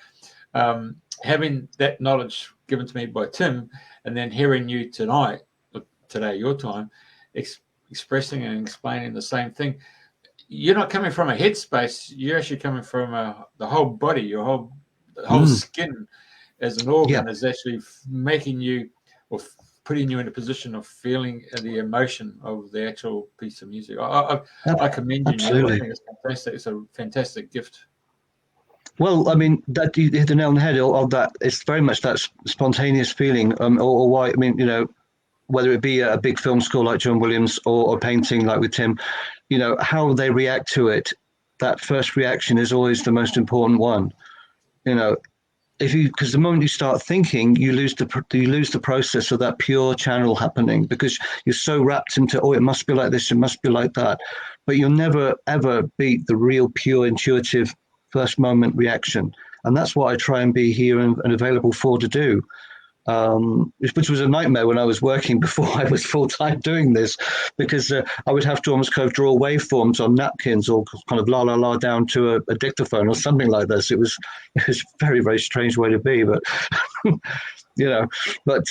having that knowledge given to me by Tim, and then hearing you today, your time, expressing and explaining the same thing, you're not coming from a headspace. You're actually coming from the whole body, your whole skin as an organ is actually making you, or putting you in a position of feeling the emotion of the actual piece of music. I commend you. Absolutely. I think it's fantastic. It's a fantastic gift. Well, I mean, that you hit the nail on the head of that. It's very much that spontaneous feeling, or why. I mean, whether it be a big film score like John Williams or a painting like with Tim, how they react to it. That first reaction is always the most important one. Because the moment you start thinking, you lose the process of that pure channel happening, because you're so wrapped into, it must be like this, it must be like that. But you'll never ever beat the real pure intuitive first moment reaction. And that's what I try and be here and available for to do. Which was a nightmare when I was working before I was full-time doing this, because I would have to almost kind of draw waveforms on napkins or kind of la la la down to a dictaphone or something like this. It was a very, very strange way to be, but you know, but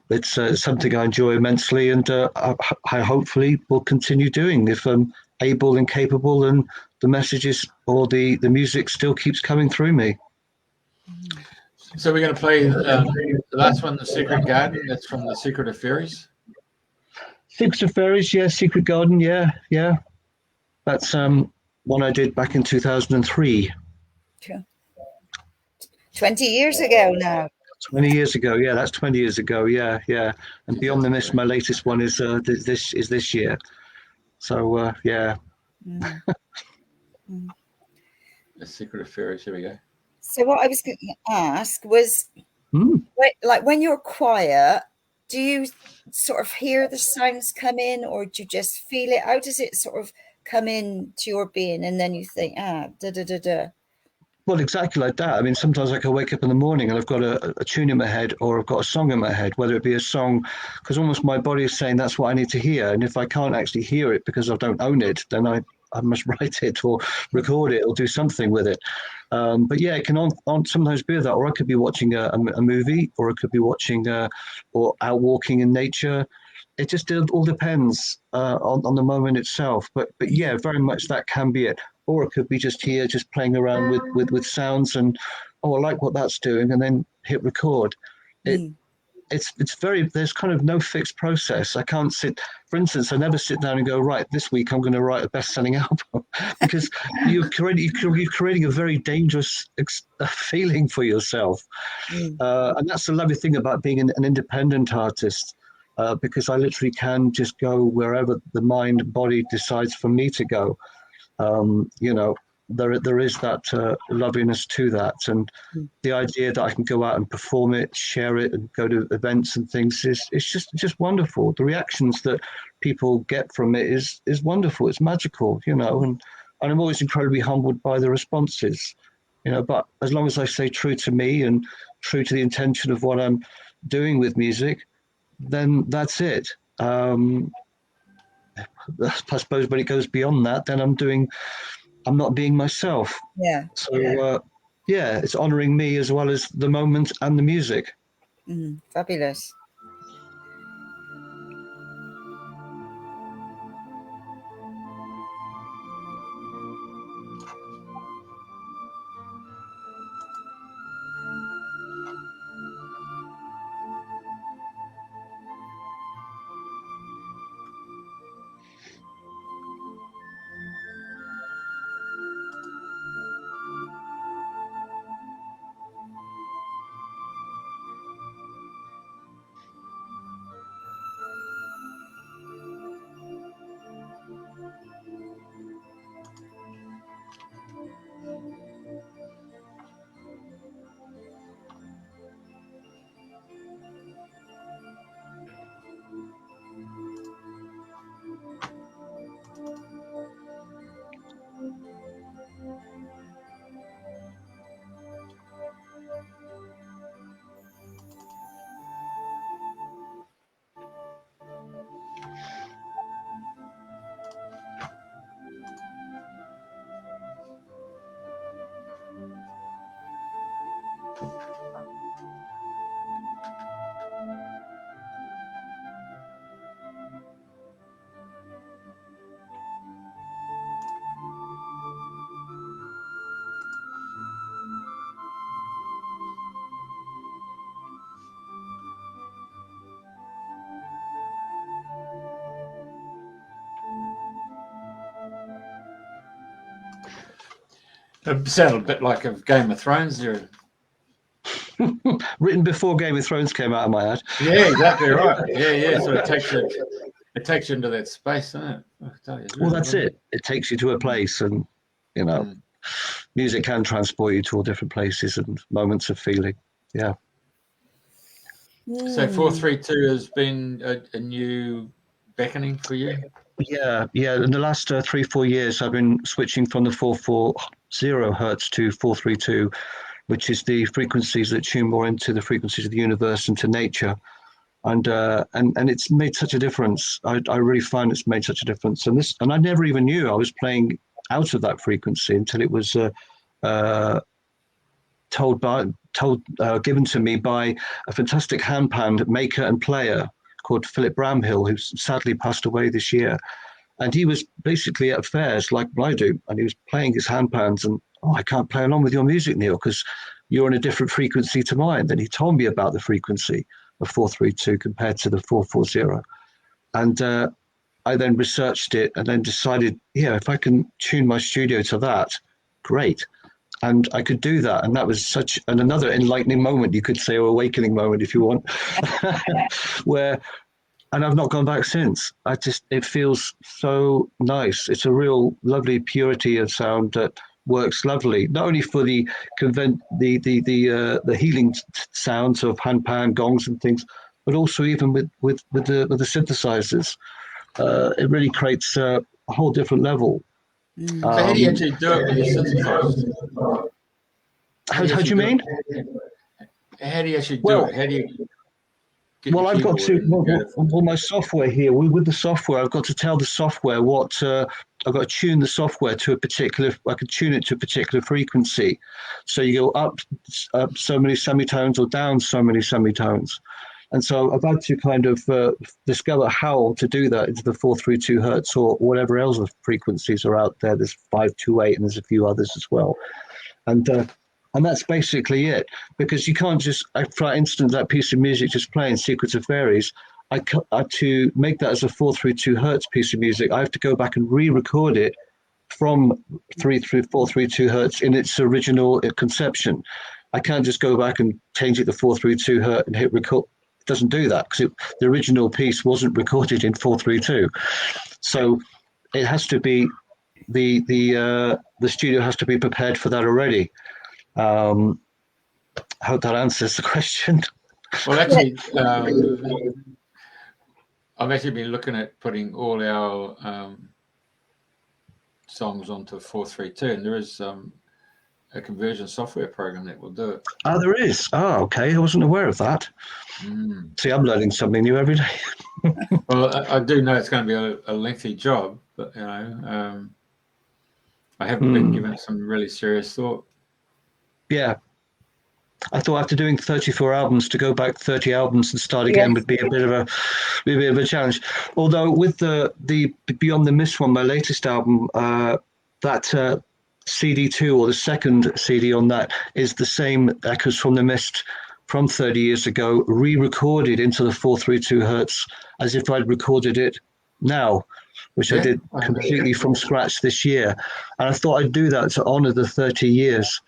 it's something I enjoy immensely, and I hopefully will continue doing if I'm able and capable, and the messages or the music still keeps coming through me. So we're going to play the last one, The Secret Garden. That's from The Secret of Fairies. Secret of Fairies, yeah. Secret Garden, yeah. That's one I did back in 2003. 20 years ago now. 20 years ago, yeah. That's 20 years ago, yeah. And Beyond the Mist, my latest one is this year. So yeah. The Secret of Fairies. Here we go. So what I was going to ask was, like when you're quiet, do you sort of hear the sounds come in, or do you just feel it? How does it sort of come into your being, and then you think, da da da da? Well, exactly like that. I mean, sometimes I can wake up in the morning and I've got a tune in my head, or I've got a song in my head, whether it be a song, because almost my body is saying that's what I need to hear. And if I can't actually hear it because I don't own it, then I must write it or record it or do something with it. But yeah, it can sometimes be that, or I could be watching a movie, or I could be watching or out walking in nature. It just all depends on the moment itself. But yeah, very much that can be it. Or it could be just here, just playing around with sounds, and I like what that's doing, and then hit record. It's very, there's kind of no fixed process. I can't sit, for instance, I never sit down and go, right, this week I'm going to write a best-selling album, because you're creating a very dangerous feeling for yourself. And that's the lovely thing about being an independent artist, because I literally can just go wherever the mind, body decides for me to go. There is that loveliness to that, and the idea that I can go out and perform it, share it, and go to events and things is just wonderful. The reactions that people get from it is wonderful. It's magical, and I'm always incredibly humbled by the responses, But as long as I stay true to me and true to the intention of what I'm doing with music, then that's it. I suppose when it goes beyond that, then I'm not being myself. Yeah. So it's honoring me as well as the moment and the music. Fabulous. It sounded a bit like a Game of Thrones there. Written before Game of Thrones came out of my head. Yeah, exactly right. Yeah. So it takes you into that space, doesn't it? Well, that's it. It takes you to a place, and music can transport you to all different places and moments of feeling. Yeah. So 432 has been a new beckoning for you. Yeah. In the last 3-4 years, I've been switching from the 440 hertz to 432, which is the frequencies that tune more into the frequencies of the universe and to nature. And it's made such a difference. I really find it's made such a difference. And I never even knew I was playing out of that frequency until it was given to me by a fantastic handpan maker and player called Philip Bramhill, who sadly passed away this year. And he was basically at fairs like I do, and he was playing his handpans. And I can't play along with your music, Neil, because you're on a different frequency to mine. Then he told me about the frequency of 432 compared to the 440, and I then researched it and then decided, if I can tune my studio to that, great. And I could do that, and that was another enlightening moment, you could say, or awakening moment if you want, and I've not gone back since. It feels so nice. It's a real lovely purity of sound that works lovely, not only for the healing sounds of handpan, gongs, and things, but also even with the synthesizers. It really creates a whole different level. So how do you actually do it with your synthesizers? How do you mean? How do you actually do it? How do you? Well, I've got to. Well, my software here. With the software, I've got to tell the software what I've got to tune the software to a particular. I can tune it to a particular frequency. So you go up so many semitones or down so many semitones, and so I've had to kind of discover how to do that into the 432 hertz or whatever else the frequencies are out there. There's 528 and there's a few others as well, and that's basically it, because you can't just, for instance, that piece of music just playing, Secrets of Fairies, to make that as a 432 hertz piece of music, I have to go back and re-record it from 432 hertz in its original conception. I can't just go back and change it to 432 hertz and hit record. It doesn't do that, because the original piece wasn't recorded in 432. So it has to be, the studio has to be prepared for that already. Hope that answers the question. Well, actually, I've actually been looking at putting all our songs onto 432, and there is a conversion software program that will do it. Oh, there is. Oh, okay. I wasn't aware of that. See, I'm learning something new every day. Well, I do know it's going to be a lengthy job, but I haven't been given it some really serious thought. Yeah, I thought after doing 34 albums, to go back 30 albums and start again would be a bit of a challenge. Although with the Beyond the Mist one, my latest album, that CD2 or the second CD on that is the same Echoes from the Mist from 30 years ago, re-recorded into the 432 hertz as if I'd recorded it now, which I did completely from scratch this year. And I thought I'd do that to honor the 30 years.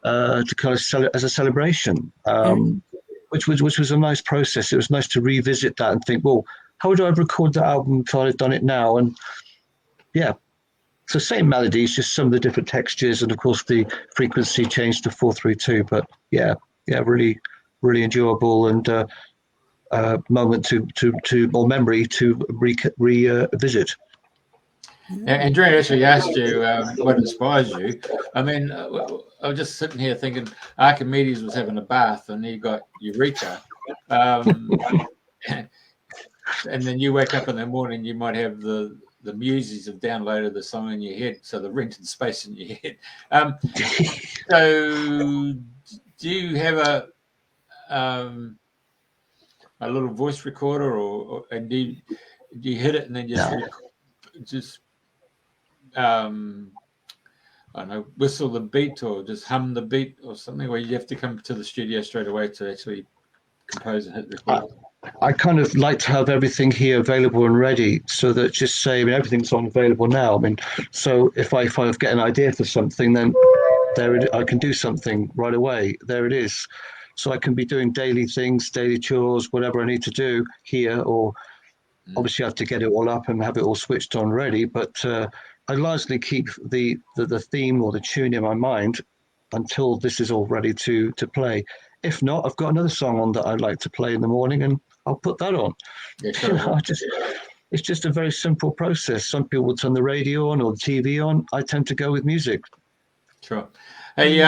To kind of as a celebration, which was a nice process. It was nice to revisit that and think, well, how would I record that album if I'd done it now? And so same melodies, just some of the different textures, and of course the frequency changed to 432. But really, really enjoyable and moment or memory to revisit. Andrea actually asked you what inspires you. I mean, I was just sitting here thinking Archimedes was having a bath and he got Eureka. And then you wake up in the morning, you might have the muses have downloaded the song in your head, so the rented space in your head. So do you have a little voice recorder and do you hit it and then just I don't know, whistle the beat or just hum the beat or something, where you have to come to the studio straight away to actually compose and hit record? I kind of like to have everything here available and ready, so that just say, everything's on available now. So if I get an idea for something, then I can do something right away. There it is. So I can be doing daily things, daily chores, whatever I need to do here, or obviously I have to get it all up and have it all switched on ready. But I largely keep the theme or the tune in my mind until this is all ready to play. If not, I've got another song on that I'd like to play in the morning, and I'll put that on. Yeah, sure. it's just a very simple process. Some people will turn the radio on or the TV on. I tend to go with music. Sure. Hey,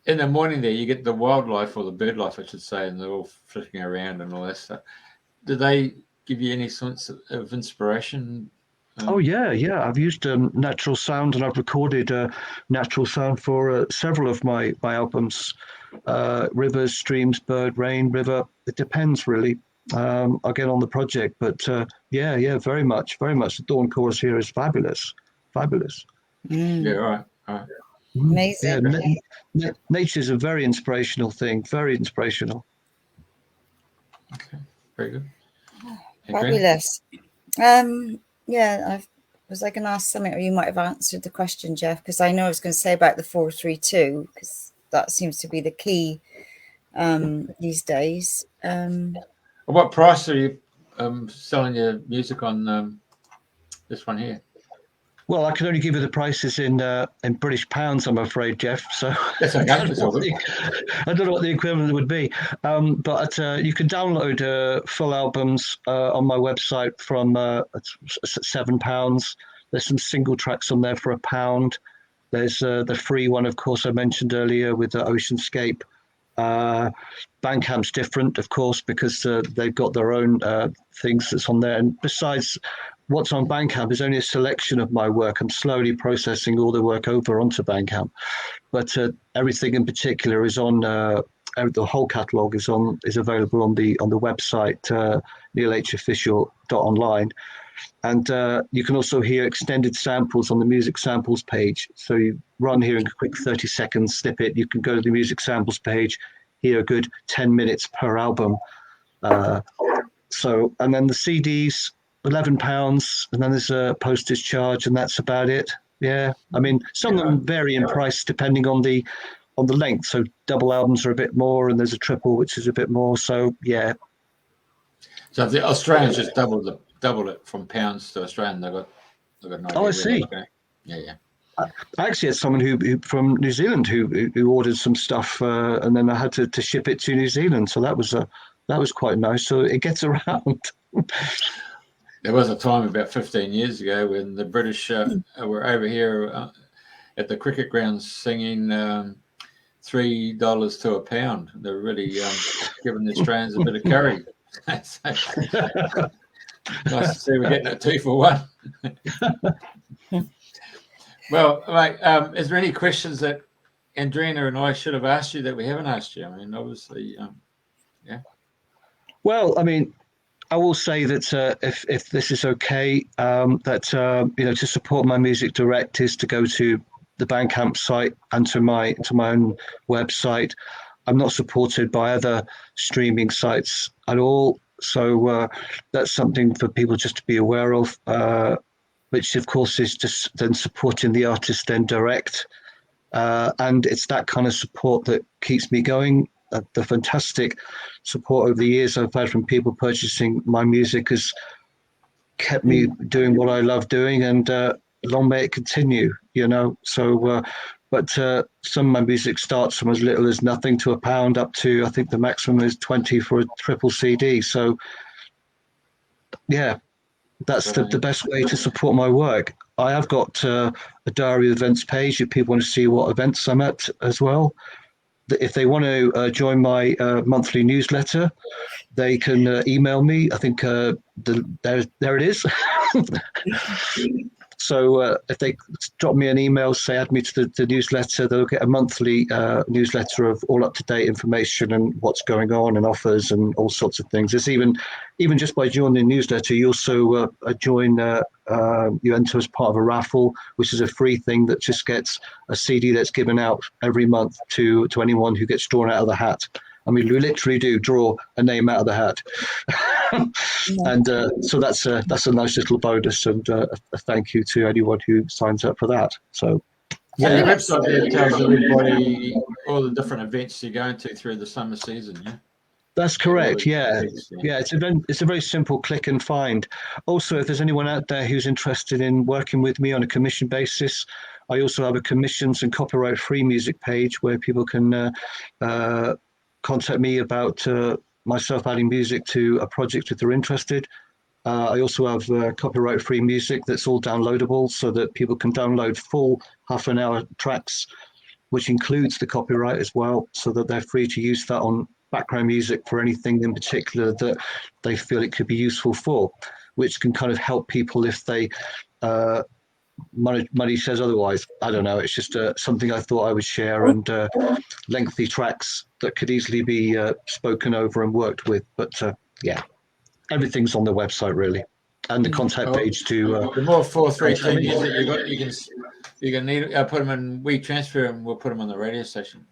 in the morning there, you get the wildlife, or the bird life, I should say, and they're all flicking around and all that stuff. Do they give you any sorts of inspiration? Oh yeah. I've used natural sound, and I've recorded natural sound for several of my albums. Rivers, streams, bird, rain, river. It depends really. I'll get on the project, but yeah, very much. The dawn chorus here is fabulous. Yeah, right. Amazing. Yeah, nature is a very inspirational thing. Very inspirational. Okay, very good. Fabulous. Was I going to ask something, or you might have answered the question, Jeff? Because I know I was going to say about the 432, because that seems to be the key these days. What price are you selling your music on this one here? Well, I can only give you the prices in British pounds, I'm afraid, Jeff. So That's okay. I don't know what the equivalent would be. But you can download full albums on my website from £7. There's some single tracks on there for £1. There's the free one, of course, I mentioned earlier with the Oceanscape. Bandcamp's different, of course, because they've got their own things that's on there. And besides, what's on Bandcamp is only a selection of my work. I'm slowly processing all the work over onto Bandcamp, but everything in particular is on. The whole catalogue is available on the website neilhofficial.online, and you can also hear extended samples on the music samples page. So you run here in a quick 30-second snippet. You can go to the music samples page, hear a good 10 minutes per album. And then the CDs. £11, and then there's a postage charge, and that's about it. Yeah, I mean, some of them vary in price depending on the length. So double albums are a bit more, and there's a triple which is a bit more. So yeah. So if the Australians just double it from pounds to Australian, they've got no idea. Oh, I see. Yeah. I actually had someone who from New Zealand who ordered some stuff, and then I had to ship it to New Zealand. So that was quite nice. So it gets around. There was a time about 15 years ago when the British were over here at the cricket grounds singing $3 to a pound. They're really giving the Australians a bit of curry. Nice to see we're getting it 2 for 1. Well, mate, is there any questions that Andrena and I should have asked you that we haven't asked you? I mean, obviously, yeah. Well, I mean, I will say that if this is okay, that to support my music direct is to go to the Bandcamp site and to my own website. I'm not supported by other streaming sites at all, so that's something for people just to be aware of. Which of course is just then supporting the artist then direct, and it's that kind of support that keeps me going. The fantastic support over the years I've had from people purchasing my music has kept me doing what I love doing, and long may it continue, So, but some of my music starts from as little as nothing to £1 up to, I think the maximum is 20 for a triple CD. So, yeah, that's the best way to support my work. I have got a diary events page if people want to see what events I'm at as well. If they want to join my monthly newsletter, they can email me. I think there it is. So if they drop me an email, say add me to the newsletter, they'll get a monthly newsletter of all up-to-date information and what's going on and offers and all sorts of things. It's even just by joining the newsletter, you also join. You enter as part of a raffle, which is a free thing that just gets a CD that's given out every month to anyone who gets drawn out of the hat. I mean, we literally do draw a name out of the hat. And so that's a nice little bonus, and a thank you to anyone who signs up for that. So your website there tells everybody all the different events you're going to through the summer season, yeah? That's correct. Yeah. It's a very simple click and find. Also, if there's anyone out there who's interested in working with me on a commission basis, I also have a commissions and copyright free music page where people can contact me about myself adding music to a project if they're interested. I also have copyright-free music that's all downloadable so that people can download full half-an-hour tracks, which includes the copyright as well, so that they're free to use that on background music for anything in particular that they feel it could be useful for, which can kind of help people if they money says otherwise. I don't know. It's just something I thought I would share, and lengthy tracks that could easily be spoken over and worked with. But yeah, everything's on the website really, and the contact page too. The more 432 music you got, you can need. Put them in. We transfer them. We'll put them on the radio station.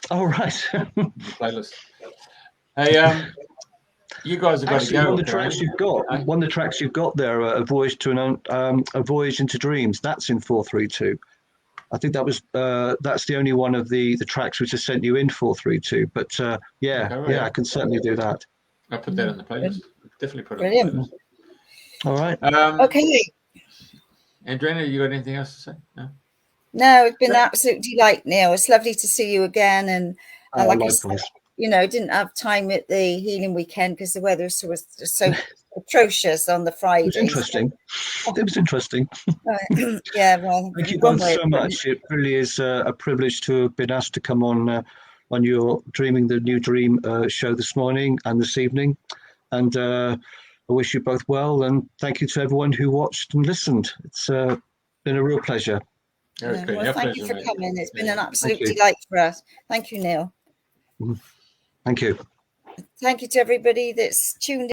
All right. The playlist. Hey, you guys have got Actually, to go. one of the tracks you've got there, a voyage to a voyage into dreams. That's in 432. I think that's the only one of the tracks which has sent you in 432. But yeah, I can certainly do that. I'll put that on the playlist. Definitely put it Brilliant. on the playlist. All right. Okay. Andrena, you got anything else to say? No. No, it's been an absolute delight, Neil. It's lovely to see you again. And like I said, didn't have time at the healing weekend because the weather was so atrocious on the Friday. It was interesting. It was interesting. Yeah, well, thank you both so much. It really is a privilege to have been asked to come on your Dreaming the New Dream show this morning and this evening. And I wish you both well. And thank you to everyone who watched and listened. It's been a real pleasure. Well, thank you for coming. It's been an absolute delight for us. Thank you, Neil. Thank you. Thank you to everybody that's tuned in.